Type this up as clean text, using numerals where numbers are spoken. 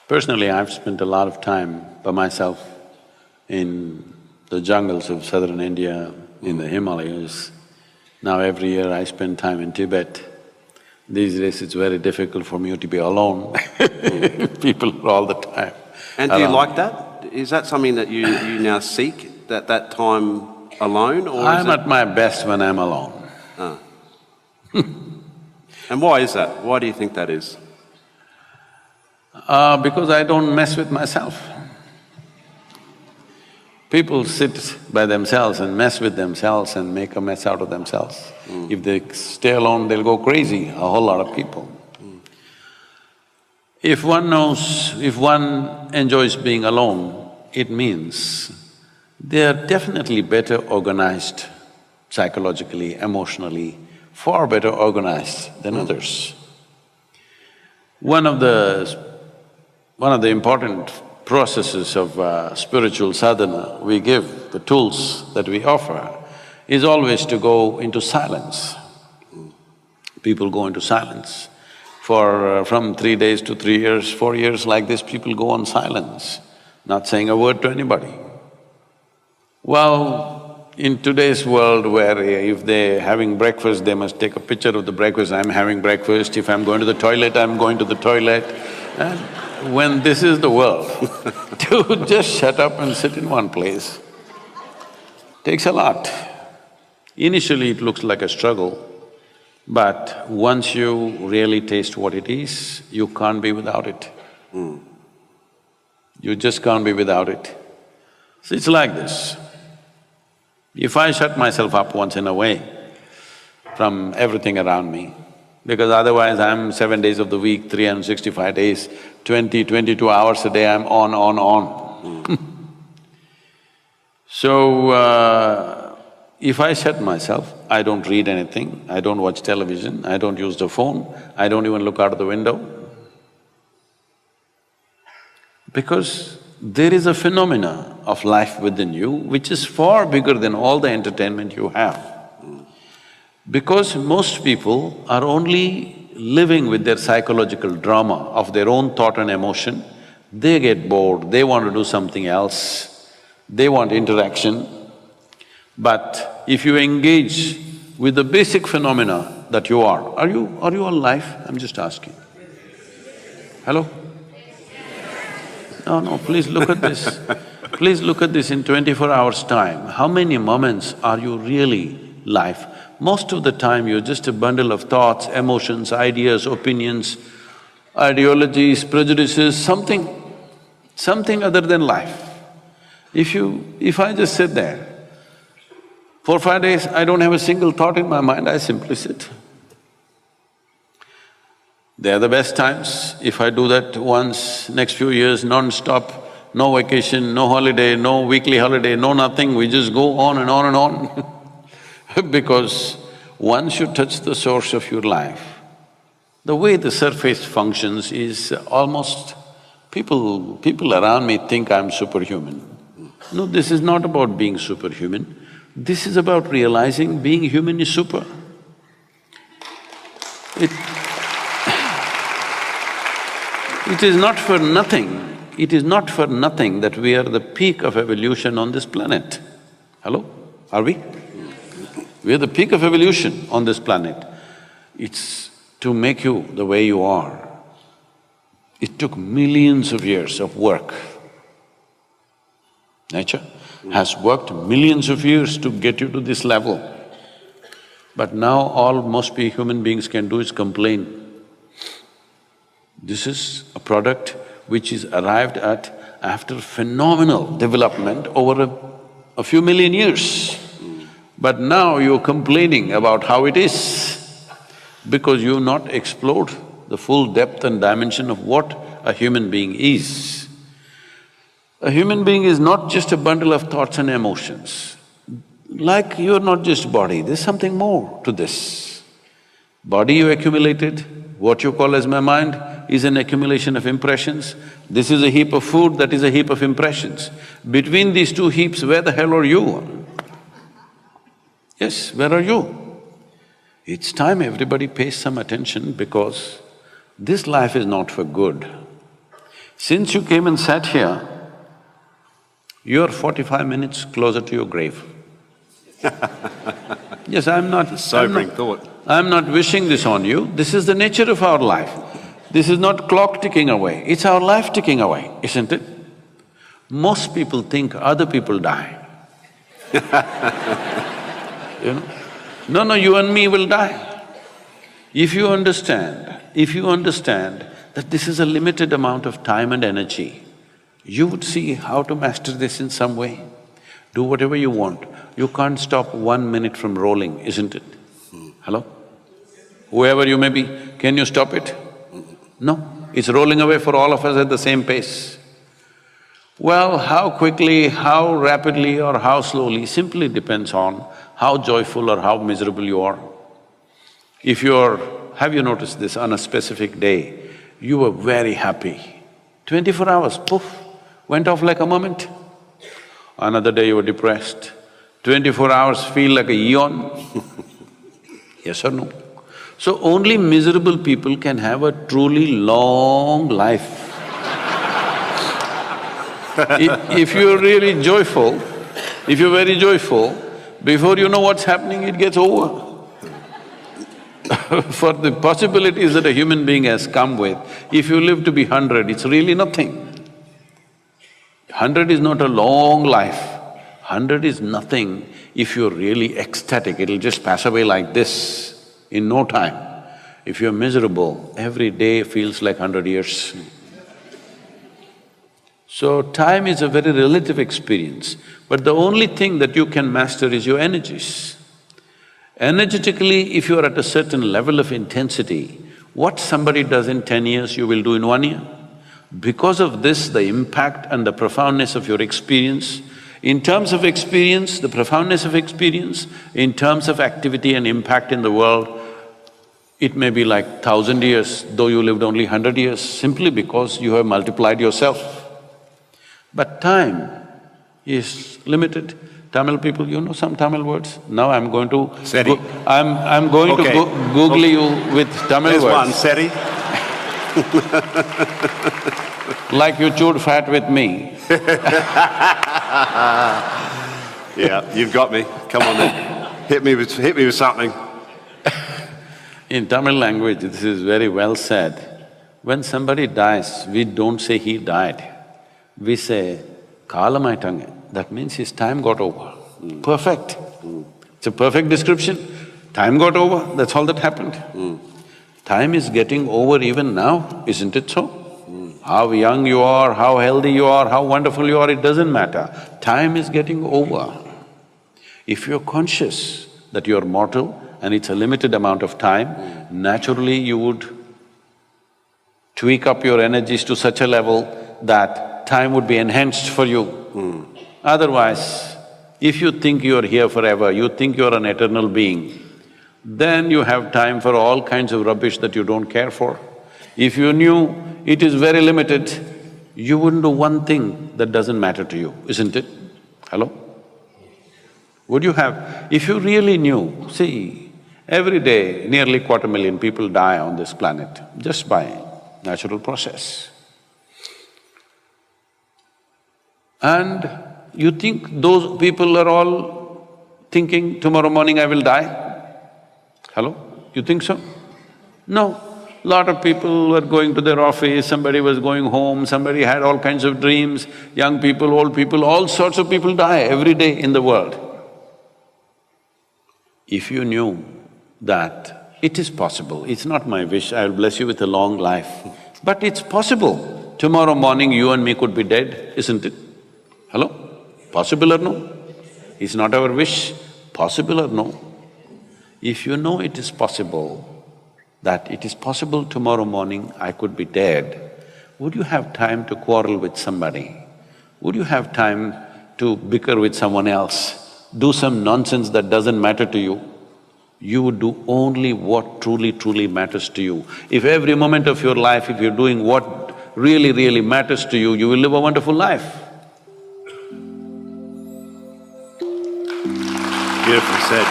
Personally, I've spent a lot of time by myself in the jungles of southern India, in the Himalayas. Now every year I spend time in Tibet. These days it's very difficult for me to be alone people are all the time And do you around. like that? Is that something that you now seek, that time alone, or is I'm it… at my best when I'm alone. Ah. And why is that? Why do you think that is? Because I don't mess with myself. People sit by themselves and mess with themselves and make a mess out of themselves. If they stay alone, they'll go crazy, a whole lot of people. If one enjoys being alone, it means they are definitely better organized psychologically, emotionally, far better organized than others. One of the important processes of spiritual sadhana we give, the tools that we offer, is always to go into silence. People go into silence. From 3 days to 3 years, 4 years like this, people go on silence, not saying a word to anybody. Well, in today's world where if they're having breakfast, they must take a picture of the breakfast, I'm having breakfast, if I'm going to the toilet, I'm going to the toilet. And when this is the world, to just shut up and sit in one place takes a lot. Initially it looks like a struggle, but once you really taste what it is, you can't be without it. You just can't be without it. So it's like this. If I shut myself up once in a way from everything around me, because otherwise I'm 7 days of the week, 365 days, 22 hours a day, I'm on. So, if I shut myself, I don't read anything, I don't watch television, I don't use the phone, I don't even look out of the window. Because there is a phenomena of life within you which is far bigger than all the entertainment you have. Because most people are only living with their psychological drama of their own thought and emotion, they get bored, they want to do something else, they want interaction. But if you engage with the basic phenomena that you are you alive? I'm just asking. Hello? No, please look at this. Please look at this in 24 hours' time. How many moments are you really live? Most of the time you're just a bundle of thoughts, emotions, ideas, opinions, ideologies, prejudices, something other than life. If I just sit there, 4 or 5 days, I don't have a single thought in my mind, I simply sit. They are the best times. If I do that once, next few years, non-stop, no vacation, no holiday, no weekly holiday, no nothing, we just go on and on and on because once you touch the source of your life, the way the surface functions is almost… people around me think I'm superhuman. No, this is not about being superhuman, this is about realizing being human is super. It is not for nothing that we are the peak of evolution on this planet. Hello? Are we? We are the peak of evolution on this planet. It's to make you the way you are. It took millions of years of work. Nature has worked millions of years to get you to this level. But now all most human beings can do is complain. This is a product which is arrived at after phenomenal development over a few million years. But now you're complaining about how it is because you've not explored the full depth and dimension of what a human being is. A human being is not just a bundle of thoughts and emotions. Like you're not just body, there's something more to this. Body you accumulated, what you call as my mind, is an accumulation of impressions. This is a heap of food, that is a heap of impressions. Between these two heaps, where the hell are you? Yes, where are you? It's time everybody pays some attention because this life is not for good. Since you came and sat here, you're 45 minutes closer to your grave. Yes, I'm not… Sobering thought. I'm not wishing this on you, this is the nature of our life. This is not clock ticking away, it's our life ticking away, isn't it? Most people think other people die. You know? No, you and me will die. If you understand that this is a limited amount of time and energy, you would see how to master this in some way. Do whatever you want. You can't stop 1 minute from rolling, isn't it? Hello? Whoever you may be, can you stop it? No, it's rolling away for all of us at the same pace. Well, how quickly, how rapidly or how slowly simply depends on how joyful or how miserable you are. If you're… have you noticed this, on a specific day, you were very happy, 24 hours, poof, went off like a moment. Another day you were depressed, 24 hours feel like a eon. Yes or no? So only miserable people can have a truly long life. If you're really joyful, if you're very joyful, before you know what's happening, it gets over. For the possibilities that a human being has come with, if you live to be 100, it's really nothing. 100 is not a long life, 100 is nothing if you're really ecstatic, it'll just pass away like this in no time. If you're miserable, every day feels like 100 years. So time is a very relative experience, but the only thing that you can master is your energies. Energetically, if you are at a certain level of intensity, what somebody does in 10 years, you will do in 1 year. Because of this, the impact and the profoundness of your experience, in terms of experience, the profoundness of experience, in terms of activity and impact in the world, it may be like 1,000 years, though you lived only 100 years, simply because you have multiplied yourself. But time is limited. Tamil people, you know some Tamil words? Now I'm going to… Seri. I'm going to Google you with Tamil There's words. one, Seri. Like you chewed fat with me. Yeah, you've got me. Come on then. Hit me with something. In Tamil language, this is very well said. When somebody dies, we don't say he died. We say, kalamaitange. That means his time got over. Perfect. It's a perfect description. Time got over, that's all that happened. Time is getting over even now, isn't it so? How young you are, how healthy you are, how wonderful you are, it doesn't matter. Time is getting over. If you're conscious that you're mortal and it's a limited amount of time, naturally you would tweak up your energies to such a level that time would be enhanced for you. Otherwise, if you think you're here forever, you think you're an eternal being, then you have time for all kinds of rubbish that you don't care for. If you knew it is very limited, you wouldn't do one thing that doesn't matter to you, isn't it? Hello? Would you have… if you really knew, see, every day nearly 250,000 people die on this planet just by natural process. And you think those people are all thinking, tomorrow morning I will die? Hello? You think so? No. Lot of people were going to their office, somebody was going home, somebody had all kinds of dreams, young people, old people, all sorts of people die every day in the world. If you knew that it is possible, it's not my wish, I'll bless you with a long life, but it's possible, tomorrow morning you and me could be dead, isn't it? Hello? Possible or no? It's not our wish, possible or no? If you know it is possible, that it is possible tomorrow morning I could be dead, would you have time to quarrel with somebody? Would you have time to bicker with someone else, do some nonsense that doesn't matter to you? You would do only what truly matters to you. If every moment of your life, if you're doing what really matters to you, you will live a wonderful life. Beautifully said.